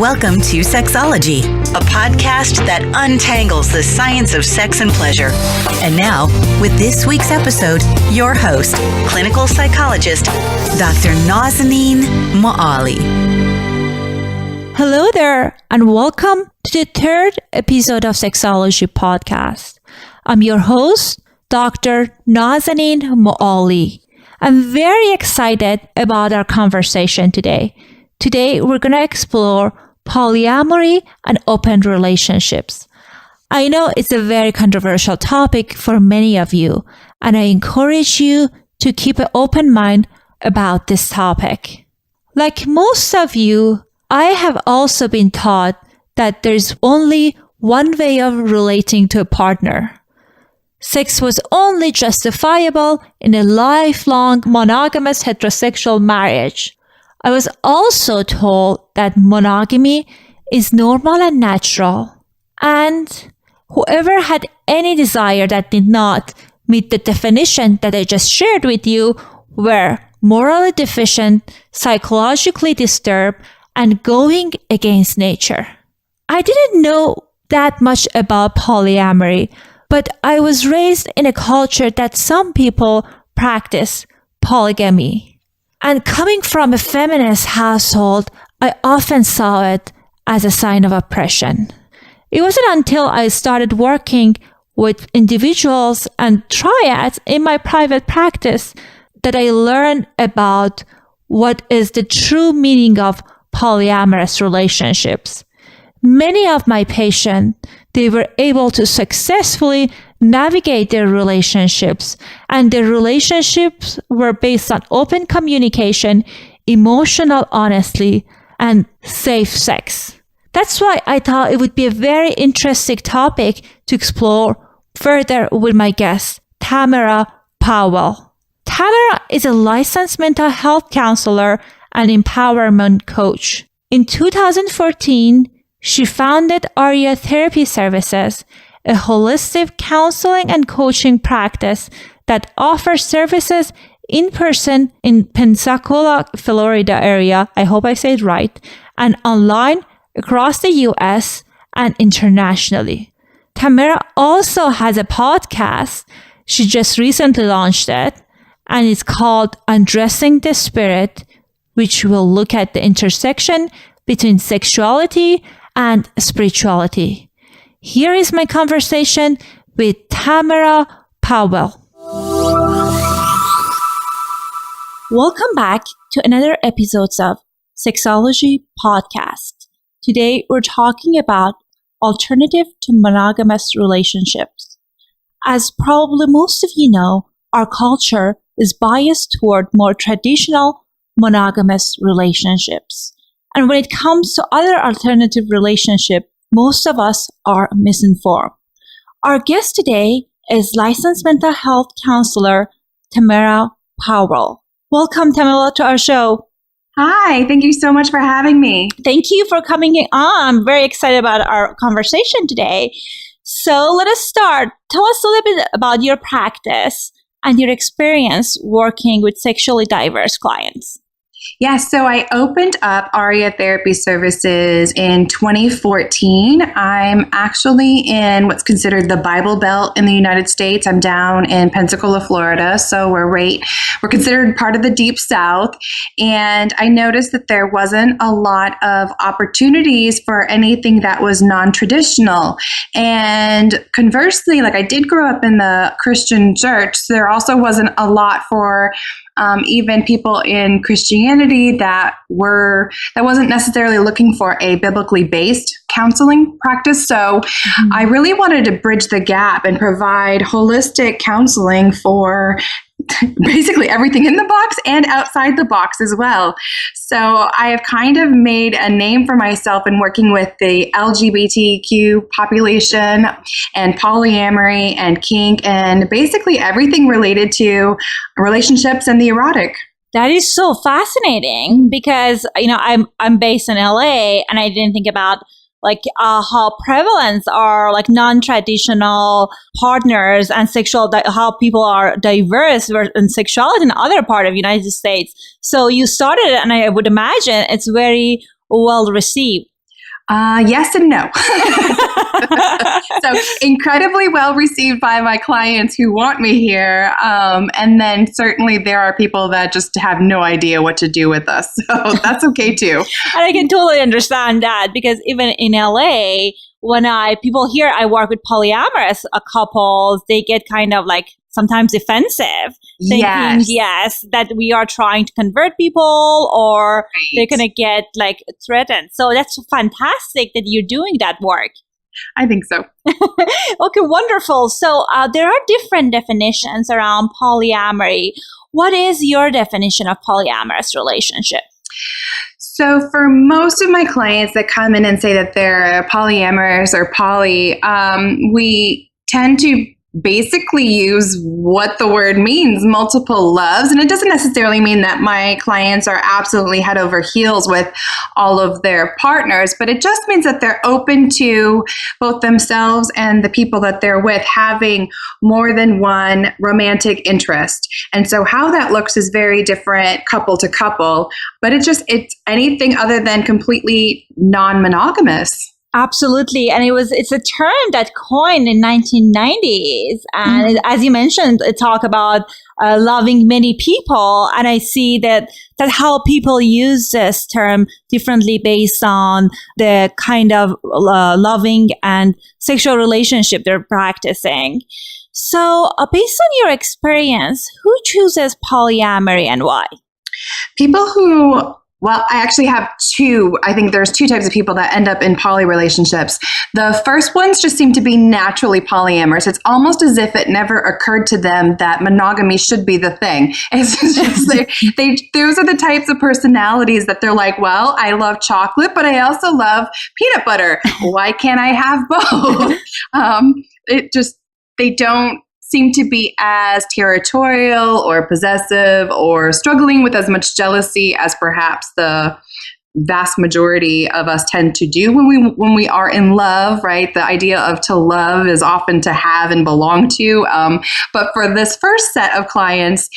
Welcome to Sexology, a podcast that untangles the science of sex and pleasure. And now, with this week's episode, your host, clinical psychologist, Dr. Nazanin Moali. Hello there, and welcome to the third episode of Sexology podcast. I'm your host, Dr. Nazanin Moali. I'm very excited about our conversation today. Today, we're going to explore polyamory and open relationships. I know it's a very controversial topic for many of you, and I encourage you to keep an open mind about this topic. Like most of you, I have also been taught that there's only one way of relating to a partner. Sex was only justifiable in a lifelong monogamous heterosexual marriage. I was also told that monogamy is normal and natural, and whoever had any desire that did not meet the definition that I just shared with you were morally deficient, psychologically disturbed, and going against nature. I didn't know that much about polyamory, but I was raised in a culture that some people practice polygamy. And coming from a feminist household, I often saw it as a sign of oppression. It wasn't until I started working with individuals and triads in my private practice that I learned about what is the true meaning of polyamorous relationships. Many of my patients, they were able to successfully navigate their relationships, and their relationships were based on open communication, emotional honesty, and safe sex. That's why I thought it would be a very interesting topic to explore further with my guest, Tamara Powell. Tamara is a licensed mental health counselor and empowerment coach. In 2014, she founded Aria Therapy Services, a holistic counseling and coaching practice that offers services in person in Pensacola, Florida area, I hope I said right, and online across the US and internationally. Tamara also has a podcast. She just recently launched it, and it's called Undressing the Spirit, which will look at the intersection between sexuality and spirituality. Here is my conversation with Tamara Powell. Welcome back to another episode of Sexology podcast. Today we're talking about alternative to monogamous relationships. As probably most of you know, our culture is biased toward more traditional monogamous relationships. And when it comes to other alternative relationships, most of us are misinformed. Our guest today is licensed mental health counselor Tamara Powell. Welcome, Tamara, to our show. Hi, thank you so much for having me. Thank you for coming on. I'm very excited about our conversation today. So let us start. Tell us a little bit about your practice and your experience working with sexually diverse clients. Yes, so I opened up Aria Therapy Services in 2014. I'm actually in what's considered the Bible Belt in the United States. I'm down in Pensacola, Florida, so we're considered part of the Deep South. And I noticed that there wasn't a lot of opportunities for anything that was non-traditional. And conversely, like I did grow up in the Christian church, so there also wasn't a lot for even people in Christianity that wasn't necessarily looking for a biblically based counseling practice. So I really wanted to bridge the gap and provide holistic counseling for basically everything in the box and outside the box as well. So I have kind of made a name for myself in working with the LGBTQ population and polyamory and kink and basically everything related to relationships and the erotic. That is so fascinating because, I'm based in LA and I didn't think about how prevalent are non-traditional partners and how people are diverse in sexuality in other part of the United States. So you started it, and I would imagine it's very well received. Yes and no. So incredibly well received by my clients who want me here. And then certainly there are people that just have no idea what to do with us. So that's okay too. And I can totally understand that, because even in LA, when people hear I work with polyamorous couples, they get kind of like sometimes offensive, thinking, yes, that we are trying to convert people, or they're going to get like threatened. So that's fantastic that you're doing that work. I think so. Okay, wonderful. So there are different definitions around polyamory. What is your definition of polyamorous relationship? So for most of my clients that come in and say that they're polyamorous or poly, we tend to basically use what the word means, multiple loves. And it doesn't necessarily mean that my clients are absolutely head over heels with all of their partners, but it just means that they're open to both themselves and the people that they're with having more than one romantic interest. And so how that looks is very different couple to couple, but it's anything other than completely non-monogamous. Absolutely. And it's a term that coined in 1990s. And as you mentioned, it talk about loving many people. And I see that how people use this term differently based on the kind of loving and sexual relationship they're practicing. So based on your experience, who chooses polyamory and why? People who... Well, I actually have two. I think there's two types of people that end up in poly relationships. The first ones just seem to be naturally polyamorous. It's almost as if it never occurred to them that monogamy should be the thing. It's just those are the types of personalities that they're like, well, I love chocolate, but I also love peanut butter. Why can't I have both? They don't seem to be as territorial or possessive or struggling with as much jealousy as perhaps the vast majority of us tend to do when we are in love, right? The idea of to love is often to have and belong to. But for this first set of clients,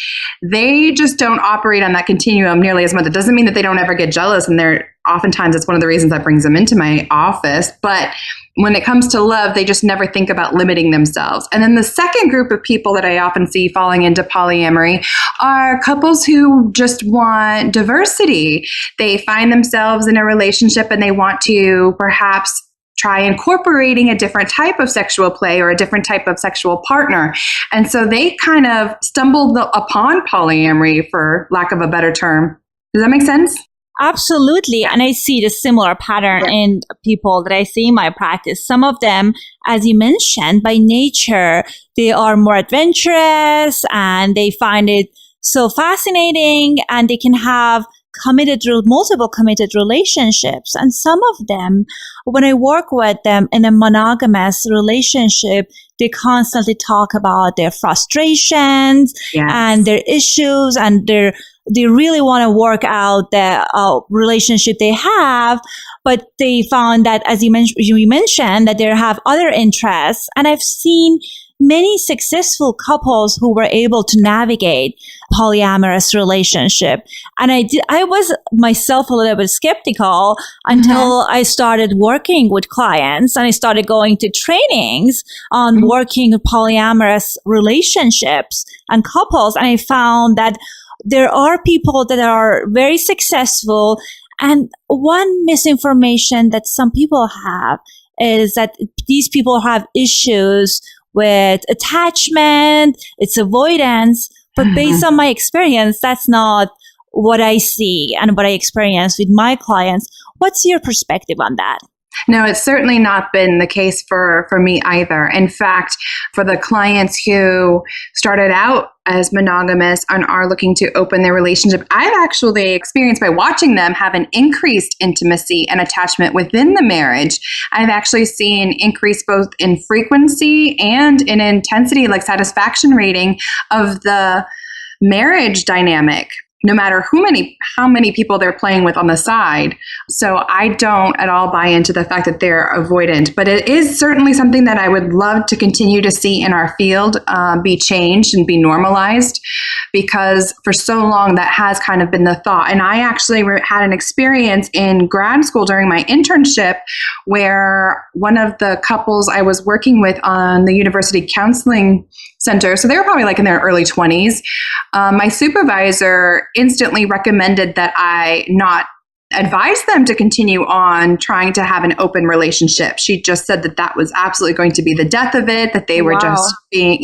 they just don't operate on that continuum nearly as much. It doesn't mean that they don't ever get jealous, and oftentimes it's one of the reasons that brings them into my office. But when it comes to love, they just never think about limiting themselves. And then the second group of people that I often see falling into polyamory are couples who just want diversity. They find themselves in a relationship and they want to perhaps try incorporating a different type of sexual play or a different type of sexual partner. And so they kind of stumbled upon polyamory, for lack of a better term. Does that make sense? Absolutely. And I see the similar pattern in people that I see in my practice. Some of them, as you mentioned, by nature, they are more adventurous and they find it so fascinating, and they can have multiple committed relationships. And some of them, when I work with them in a monogamous relationship, they constantly talk about their frustrations and their issues, and they really want to work out the relationship they have, but they found that, as you mentioned, that they have other interests. And I've seen many successful couples who were able to navigate polyamorous relationship. And I was myself a little bit skeptical until I started working with clients and I started going to trainings on working with polyamorous relationships and couples. And I found that there are people that are very successful. And one misinformation that some people have is that these people have issues with attachment, it's avoidance. But based on my experience, that's not what I see and what I experience with my clients. What's your perspective on that? No, it's certainly not been the case for me either. In fact, for the clients who started out as monogamous and are looking to open their relationship, I've actually experienced by watching them have an increased intimacy and attachment within the marriage. I've actually seen increase both in frequency and in intensity, like satisfaction rating of the marriage dynamic. no matter how many people they're playing with on the side. So I don't at all buy into the fact that they're avoidant, but it is certainly something that I would love to continue to see in our field be changed and be normalized, because for so long that has kind of been the thought. And I actually had an experience in grad school during my internship where one of the couples I was working with on the university counseling center, so they were probably like in their early 20s, my supervisor instantly recommended that I not advise them to continue on trying to have an open relationship. She just said that that was absolutely going to be the death of it, that they were just being,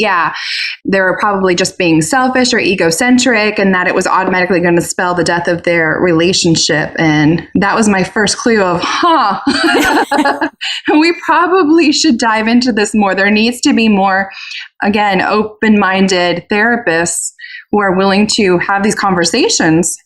they were probably just being selfish or egocentric, and that it was automatically going to spell the death of their relationship. And that was my first clue of, we probably should dive into this more. There needs to be more, again, open-minded therapists who are willing to have these conversations.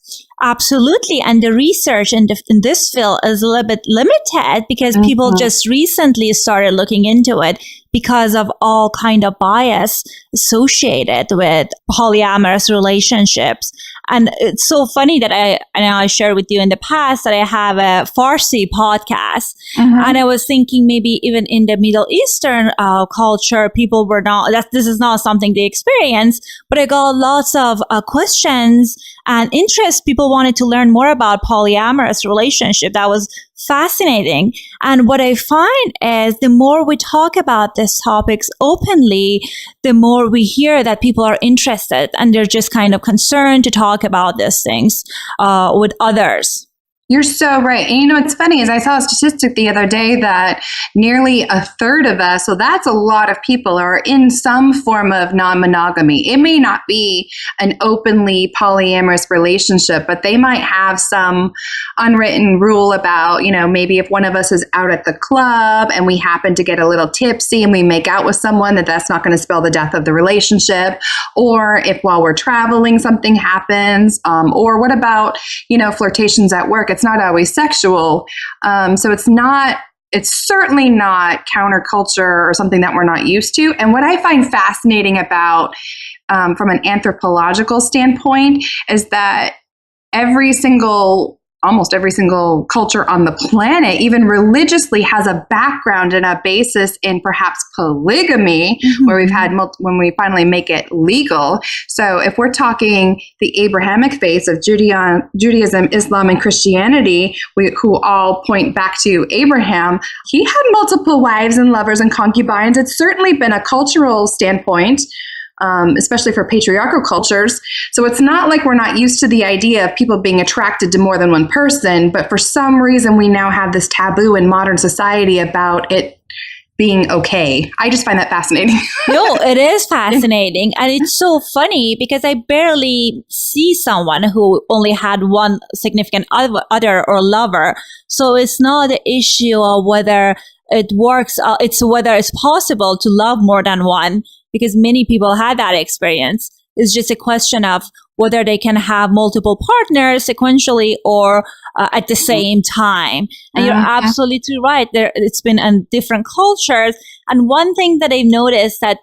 Absolutely. And the research in this field is a little bit limited because people just recently started looking into it because of all kind of bias associated with polyamorous relationships. And it's so funny that I shared with you in the past that I have a Farsi podcast. And I was thinking maybe even in the Middle Eastern culture, people were this is not something they experience, but I got lots of questions and interest. People wanted to learn more about polyamorous relationship. That was fascinating. And what I find is the more we talk about these topics openly, the more we hear that people are interested and they're just kind of concerned to talk about these things with others. You're so right. And what's funny is I saw a statistic the other day that nearly a third of us, so that's a lot of people, are in some form of non-monogamy. It may not be an openly polyamorous relationship, but they might have some unwritten rule about, maybe if one of us is out at the club and we happen to get a little tipsy and we make out with someone, that's not going to spell the death of the relationship. Or if while we're traveling something happens, or what about, flirtations at work? It's not always sexual. So it's certainly not counterculture or something that we're not used to. And what I find fascinating about, from an anthropological standpoint, is that almost every single culture on the planet, even religiously, has a background and a basis in perhaps polygamy, where we've had when we finally make it legal. So if we're talking the Abrahamic faiths of Judaism, Islam, and Christianity, who all point back to Abraham, he had multiple wives and lovers and concubines. It's certainly been a cultural standpoint, especially for patriarchal cultures. So it's not like we're not used to the idea of people being attracted to more than one person, but for some reason we now have this taboo in modern society about it being okay. I just find that fascinating. No, it is fascinating. And it's so funny because I barely see someone who only had one significant other or lover. So it's not the issue of whether it works, it's whether it's possible to love more than one, because many people had that experience. It's just a question of whether they can have multiple partners sequentially or at the same time. And you're absolutely right. It's been in different cultures. And one thing that I've noticed that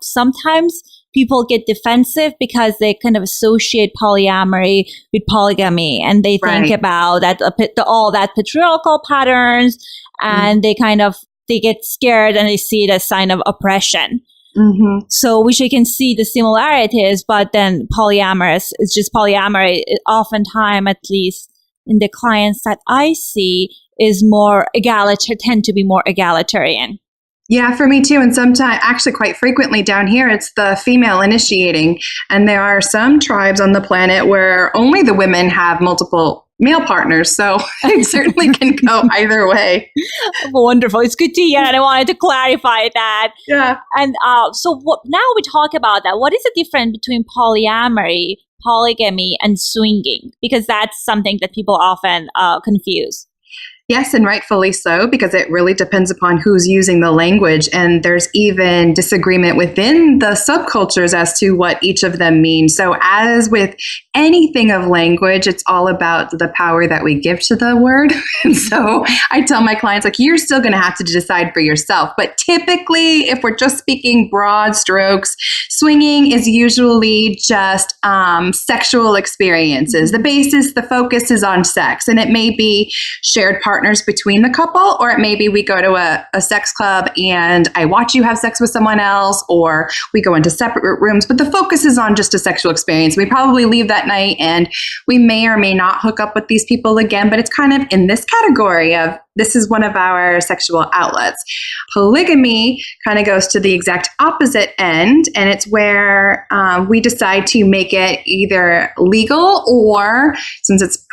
sometimes people get defensive because they kind of associate polyamory with polygamy, and they think about that all that patriarchal patterns, and they get scared and they see it as a sign of oppression. So which you can see the similarities, but then polyamorous is just polyamory. Oftentimes, at least in the clients that I see, is more tend to be more egalitarian. Yeah, for me too. And sometimes, actually quite frequently down here, it's the female initiating. And there are some tribes on the planet where only the women have multiple male partners. So it certainly can go either way. Wonderful. It's good to hear. And I wanted to clarify that. Yeah. And now we talk about that. What is the difference between polyamory, polygamy, and swinging? Because that's something that people often confuse. Yes, and rightfully so, because it really depends upon who's using the language. And there's even disagreement within the subcultures as to what each of them means. So as with anything of language, it's all about the power that we give to the word. And so I tell my clients, like, you're still going to have to decide for yourself. But typically, if we're just speaking broad strokes, swinging is usually just sexual experiences. The focus is on sex, and it may be shared partners between the couple, or it may be we go to a sex club and I watch you have sex with someone else, or we go into separate rooms, but the focus is on just a sexual experience. We probably leave that night and we may or may not hook up with these people again, but it's kind of in this category of this is one of our sexual outlets. Polygamy kind of goes to the exact opposite end, and it's where we decide to make it either legal, or since it's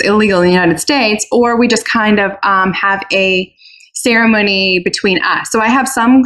illegal in the United States, or we just kind of have a ceremony between us. So I have some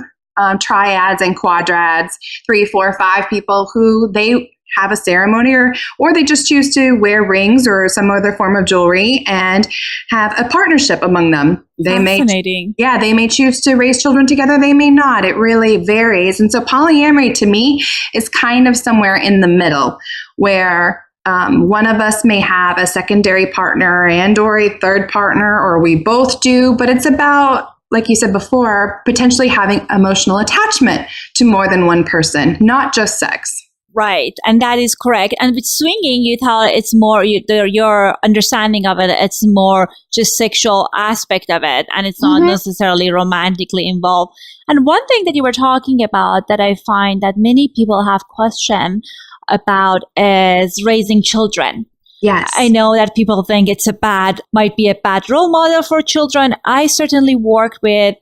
triads and quadrads, 3, 4, 5 people who they have a ceremony, or they just choose to wear rings or some other form of jewelry and have a partnership among them. Fascinating. They may choose to raise children together. They may not. It really varies. And so polyamory to me is kind of somewhere in the middle, where one of us may have a secondary partner and or a third partner, or we both do, but it's about, like you said before, potentially having emotional attachment to more than one person, not just sex. Right. And that is correct. And with swinging, you thought it's more your understanding of it. It's more just sexual aspect of it. And it's not necessarily romantically involved. And one thing that you were talking about that I find that many people have question about is raising children. Yes. I know that people think might be a bad role model for children. I certainly work with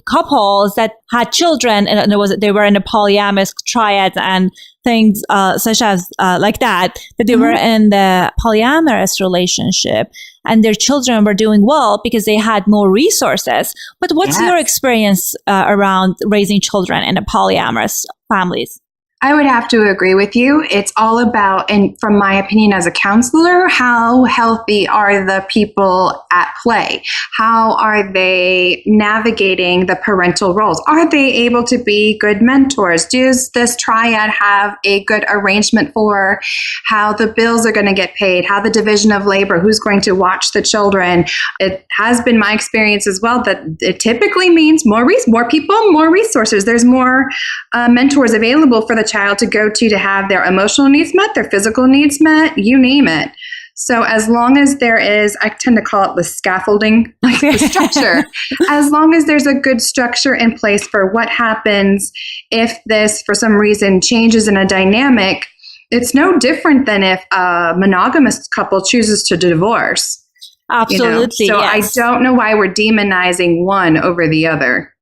couples that had children, and they were in a polyamorous triad and things such as like that they were in the polyamorous relationship, and their children were doing well because they had more resources. But what's your experience around raising children in a polyamorous families? I would have to agree with you. It's all about, and from my opinion as a counselor, how healthy are the people at play? How are they navigating the parental roles? Are they able to be good mentors? Does this triad have a good arrangement for how the bills are going to get paid, how the division of labor, who's going to watch the children? It has been my experience as well that it typically means more people, more resources. There's more mentors available for the child to go to have their emotional needs met, their physical needs met, you name it. So as long as there is, I tend to call it the scaffolding, like the structure, as long as there's a good structure in place for what happens if this, for some reason, changes in a dynamic, it's no different than if a monogamous couple chooses to divorce. Absolutely. So yes. I don't know why we're demonizing one over the other.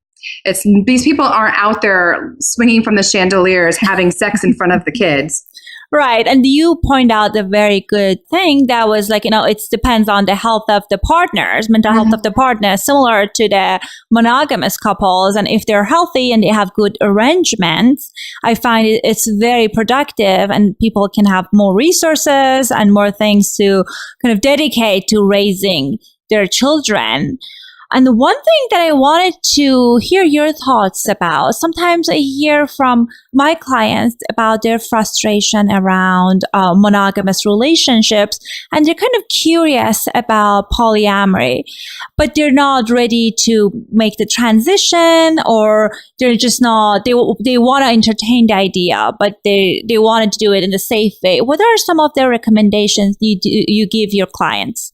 These people aren't out there swinging from the chandeliers, having sex in front of the kids. Right. And you point out a very good thing that was like, it depends on the health of the partners, mental health of the partners, similar to the monogamous couples. And if they're healthy and they have good arrangements, I find it's very productive, and people can have more resources and more things to kind of dedicate to raising their children. And the one thing that I wanted to hear your thoughts about, sometimes I hear from my clients about their frustration around monogamous relationships, and they're kind of curious about polyamory, but they're not ready to make the transition, or they're just not, they want to entertain the idea, but they wanted to do it in a safe way. What are some of the recommendations you give your clients?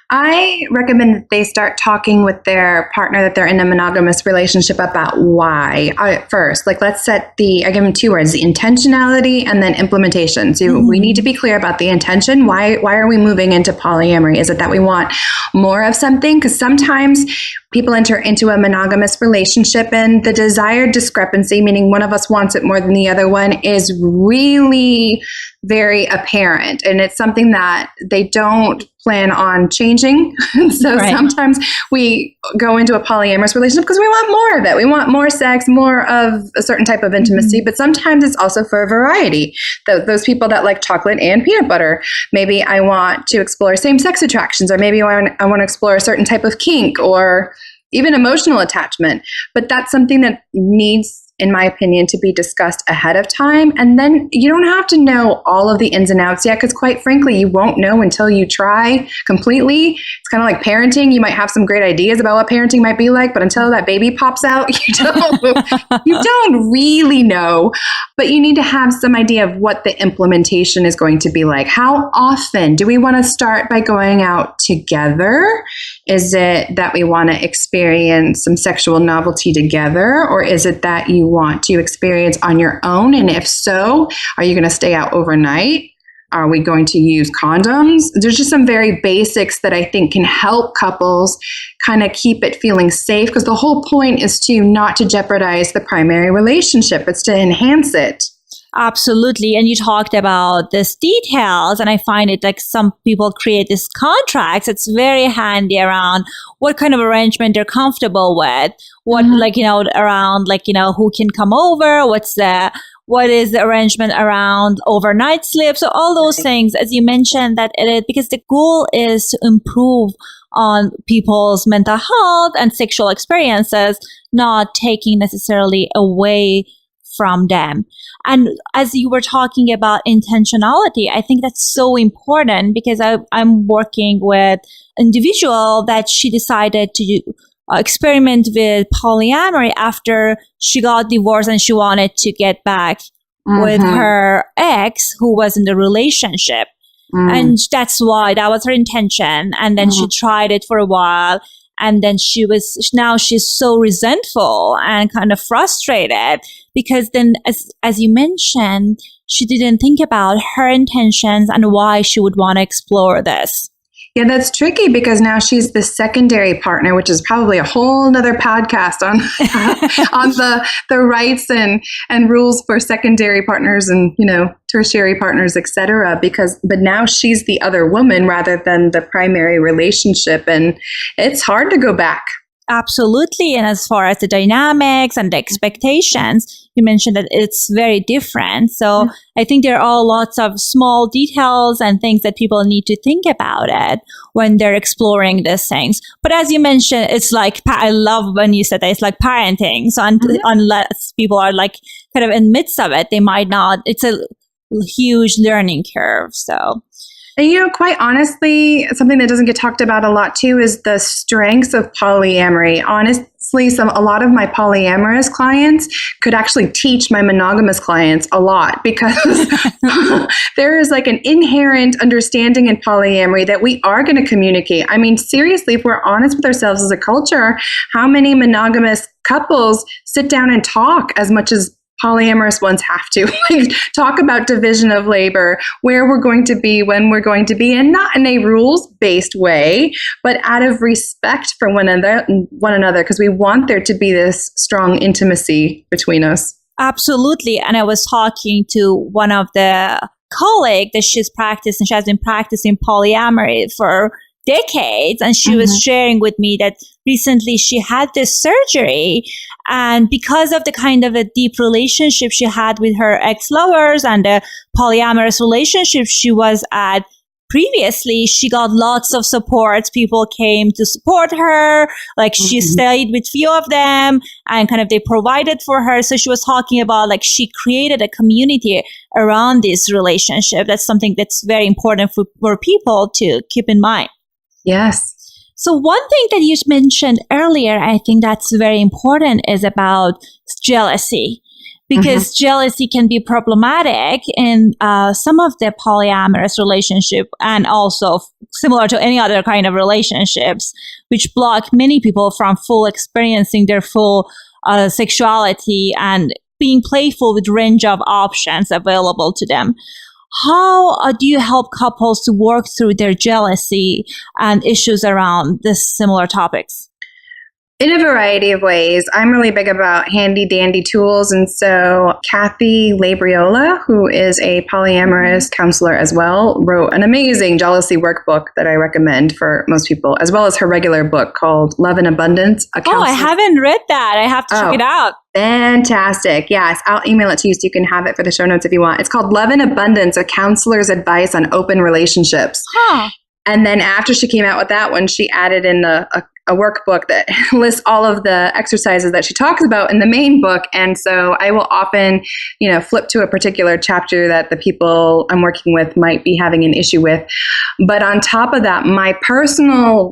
I recommend that they start talking with their partner that they're in a monogamous relationship about why. First, let's set I give them 2 words, the intentionality and then implementation. So we need to be clear about the intention. Why are we moving into polyamory? Is it that we want more of something? Because sometimes people enter into a monogamous relationship and the desired discrepancy, meaning one of us wants it more than the other one, is really very apparent. And it's something that they don't plan on changing. So sometimes we go into a polyamorous relationship because we want more of it. We want more sex, more of a certain type of intimacy, but sometimes it's also for a variety. Those people that like chocolate and peanut butter, maybe I want to explore same-sex attractions, or maybe I want to explore a certain type of kink or even emotional attachment. But that's something that needs, in my opinion, to be discussed ahead of time. And then you don't have to know all of the ins and outs yet, because quite frankly, you won't know until you try completely. It's kind of like parenting. You might have some great ideas about what parenting might be like, but until that baby pops out, you don't really know. But you need to have some idea of what the implementation is going to be like. How often do we want to start by going out together? Is it that we want to experience some sexual novelty together, or is it that you want to experience on your own? And if so, are you going to stay out overnight? Are we going to use condoms? There's just some very basics that I think can help couples kind of keep it feeling safe, because the whole point is to not to jeopardize the primary relationship. It's to enhance it. Absolutely. And you talked about these details, and I find it like some people create these contracts. It's very handy around what kind of arrangement they're comfortable with, what around who can come over, what is the arrangement around overnight sleep. So all those things, as you mentioned, because the goal is to improve on people's mental health and sexual experiences, not taking necessarily away from them. And as you were talking about intentionality, I think that's so important, because I'm working with an individual that she decided to experiment with polyamory after she got divorced and she wanted to get back with her ex who was in the relationship. And that was her intention. And then she tried it for a while. And then now she's so resentful and kind of frustrated, because then, as you mentioned, she didn't think about her intentions and why she would want to explore this. Yeah, that's tricky, because now she's the secondary partner, which is probably a whole nother podcast on on the rights and rules for secondary partners and, tertiary partners, et cetera, but now she's the other woman rather than the primary relationship. And it's hard to go back. Absolutely. And as far as the dynamics and the expectations, you mentioned that it's very different. So I think there are lots of small details and things that people need to think about it when they're exploring these things. But as you mentioned, it's like, I love when you said that it's like parenting. So unless people are like kind of in the midst of it, they might not, it's a huge learning curve. So. And, quite honestly, something that doesn't get talked about a lot too is the strengths of polyamory. Honestly, a lot of my polyamorous clients could actually teach my monogamous clients a lot, because there is like an inherent understanding in polyamory that we are going to communicate. I mean, seriously, if we're honest with ourselves as a culture, how many monogamous couples sit down and talk as much as polyamorous ones have to talk about division of labor, where we're going to be, when we're going to be, and not in a rules-based way, but out of respect for one another, because we want there to be this strong intimacy between us. Absolutely. And I was talking to one of the colleagues that she has been practicing polyamory for decades, and she was sharing with me that recently she had this surgery, and because of the kind of a deep relationship she had with her ex-lovers and the polyamorous relationship she was at previously, she got lots of support. People came to support her, like she stayed with few of them, and kind of they provided for her. So she was talking about like she created a community around this relationship. That's something that's very important for people to keep in mind. Yes. So one thing that you mentioned earlier, I think that's very important, is about jealousy, because jealousy can be problematic in some of the polyamorous relationship, and also similar to any other kind of relationships, which block many people from full experiencing their full sexuality and being playful with range of options available to them. How do you help couples to work through their jealousy and issues around this similar topics? In a variety of ways. I'm really big about handy dandy tools. And so Kathy Labriola, who is a polyamorous counselor as well, wrote an amazing jealousy workbook that I recommend for most people, as well as her regular book called Love in Abundance. Oh, I haven't read that. I have to check it out. Fantastic. Yes, I'll email it to you so you can have it for the show notes if you want. It's called Love in Abundance, a counselor's advice on open relationships. Huh. And then after she came out with that one, she added in a workbook that lists all of the exercises that she talks about in the main book. And so I will often, flip to a particular chapter that the people I'm working with might be having an issue with. But on top of that, my personal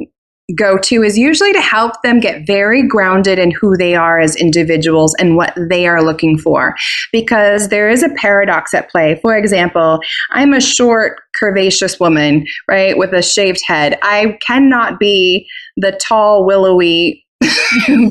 go-to is usually to help them get very grounded in who they are as individuals and what they are looking for. Because there is a paradox at play. For example, I'm a short, curvaceous woman, right, with a shaved head. I cannot be the tall, willowy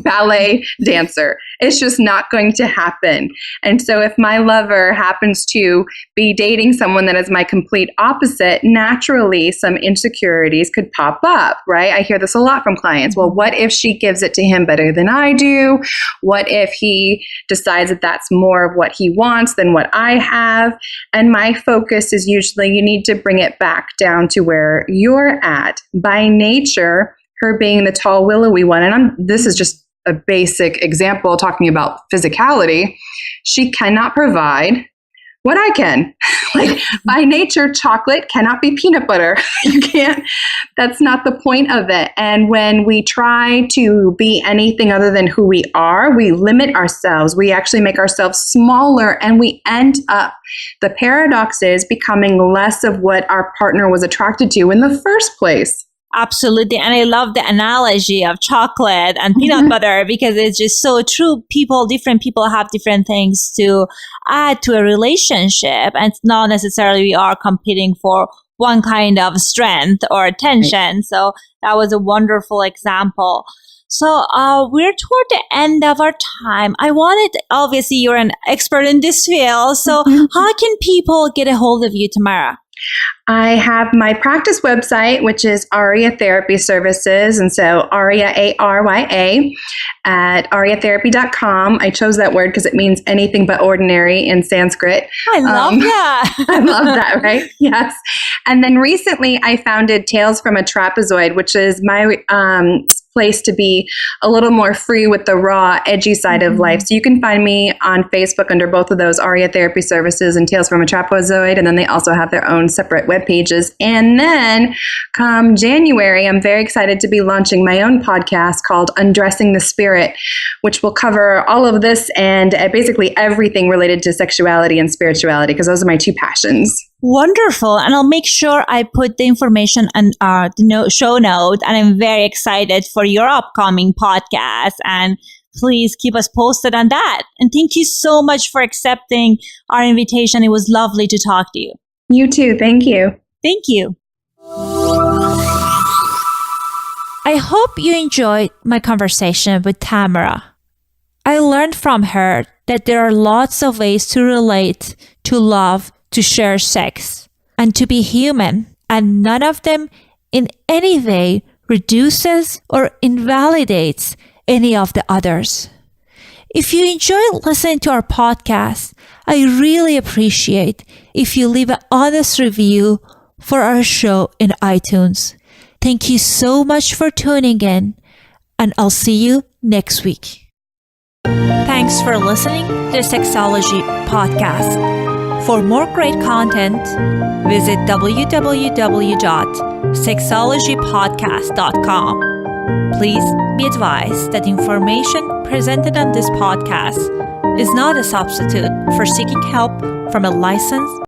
ballet dancer. It's just not going to happen. And so if my lover happens to be dating someone that is my complete opposite, naturally some insecurities could pop up, right? I hear this a lot from clients. Well, what if she gives it to him better than I do? What if he decides that that's more of what he wants than what I have? And my focus is usually you need to bring it back down to where you're at. By nature, her being the tall, willowy one, and this is just a basic example talking about physicality, she cannot provide what I can. Like, by nature, chocolate cannot be peanut butter. You can't, that's not the point of it. And when we try to be anything other than who we are, we limit ourselves. We actually make ourselves smaller, and we end up, the paradox is becoming less of what our partner was attracted to in the first place. Absolutely. And I love the analogy of chocolate and peanut butter because it's just so true. Different people have different things to add to a relationship. And it's not necessarily we are competing for one kind of strength or attention. Right. So that was a wonderful example. So we're toward the end of our time. Obviously, you're an expert in this field. So how can people get a hold of you, Tamara? I have my practice website, which is Aria Therapy Services. And so Aria, A-R-Y-A, at ariatherapy.com. I chose that word because it means anything but ordinary in Sanskrit. I love that. I love that, right? Yes. And then recently I founded Tales from a Trapezoid, which is my place to be a little more free with the raw, edgy side of life. So you can find me on Facebook under both of those, Aria Therapy Services and Tales from a Trapezoid. And then they also have their own separate web pages. And then come January, I'm very excited to be launching my own podcast called Undressing the Spirit, which will cover all of this and basically everything related to sexuality and spirituality, because those are my two passions. Wonderful. And I'll make sure I put the information on the show note. And I'm very excited for your upcoming podcast. And please keep us posted on that. And thank you so much for accepting our invitation. It was lovely to talk to you. You too. Thank you. Thank you. I hope you enjoyed my conversation with Tamara. I learned from her that there are lots of ways to relate, to love, to share sex, and to be human, and none of them in any way reduces or invalidates any of the others. If you enjoy listening to our podcast, I really appreciate if you leave an honest review for our show in iTunes. Thank you so much for tuning in, and I'll see you next week. Thanks for listening to the Sexology podcast. For more great content, visit www.sexologypodcast.com. Please be advised that information presented on this podcast is not a substitute for seeking help from a licensed